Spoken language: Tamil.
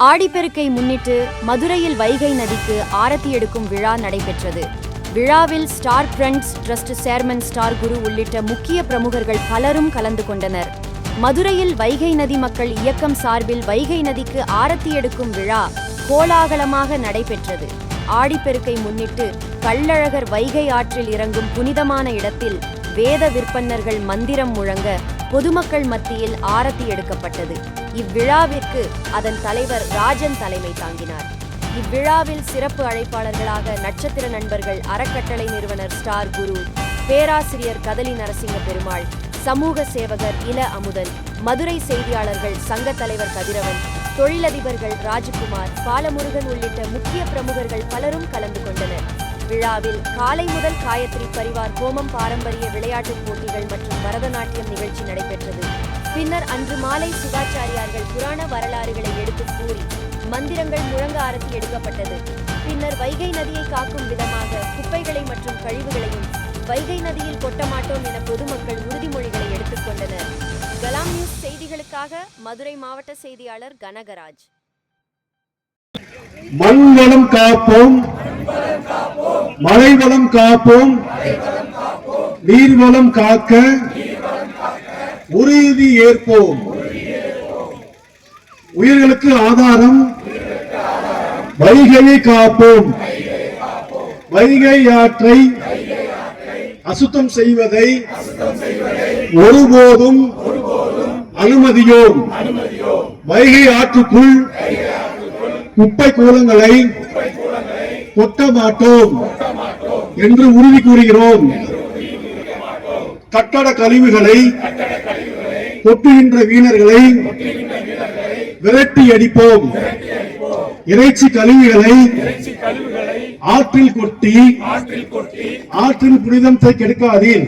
ஆடிப்பெருக்கை முன்னிட்டு மதுரையில் வைகை நதிக்கு ஆரத்தி எடுக்கும் விழா நடைபெற்றது. விழாவில் star friends trust chairman star Guru உள்ளிட்ட முக்கிய பிரமுகர்கள் பலரும் கலந்து கொண்டனர். மதுரையில் வைகை நதி மக்கள் இயக்கம் சார்பில் வைகை நதிக்கு ஆரத்தி எடுக்கும் விழா கோலாகலமாக நடைபெற்றது. ஆடிப்பெருக்கை முன்னிட்டு கள்ளழகர் வைகை ஆற்றில் இறங்கும் புனிதமான இடத்தில் வேத விற்பன்னர்கள் மந்திரம் முழங்க பொதுமக்கள் மத்தியில் ஆரத்தி எடுக்கப்பட்டது. இவ்விழாவிற்கு அதன் தலைவர் ராஜன் தலைமை தாங்கினார். இவ்விழாவில் சிறப்பு அழைப்பாளர்களாக நட்சத்திர நண்பர்கள் அறக்கட்டளை நிறுவனர் ஸ்டார் குரு, பேராசிரியர் கதலி நரசிங்க பெருமாள், சமூக சேவகர் இல அமுதன், மதுரை செய்தியாளர்கள் சங்க தலைவர் கதிரவன், தொழிலதிபர்கள் ராஜகுமார், பாலமுருகன் உள்ளிட்ட முக்கிய பிரமுகர்கள் பலரும் கலந்து கொண்டனர். விழாவில் காலை முதல் காயத்ரி பரிவார் ஹோமம், பாரம்பரிய விளையாட்டுப் போட்டிகள் மற்றும் பரதநாட்டியம் நிகழ்ச்சி நடைபெற்றது. பின்னர் அன்று மாலை சிவாச்சாரியார்கள் புராண வரலாறுகளை எடுத்துக் கூறி மந்திரங்கள் முழங்க ஆரத்தி எடுக்கப்பட்டது. பின்னர் வைகை நதியை காக்கும் விதமாக குப்பைகளை மற்றும் கழிவுகளையும் வைகை நதியில் கொட்ட மாட்டோம் என பொதுமக்கள் உறுதிமொழிகளை எடுத்துக் கொண்டனர். கலாம் நியூஸ் செய்திகளுக்காக மதுரை மாவட்ட செய்தியாளர் கனகராஜ். மண்வளம் காப்போம், மலைவளம் காப்போம், நீர்வளம் காக்க உறுதி ஏற்போம். உயிர்களுக்கு ஆதாரம் வைகையை காப்போம். வைகை ஆற்றை அசுத்தம் செய்வதை ஒருபோதும் அனுமதியோம். வைகை ஆற்றுக்குள் குப்பை கூலங்களை கொட்ட மாட்டோம் என்று உறுதி கூறுகிறோம். கட்டட கழிவுகளை கொட்டுகின்ற வீணர்களை விரட்டி அடிப்போம். இறைச்சி கழிவுகளை ஆற்றில் கொட்டி ஆற்றின் புனிதத்தை கெடுக்காதீர்.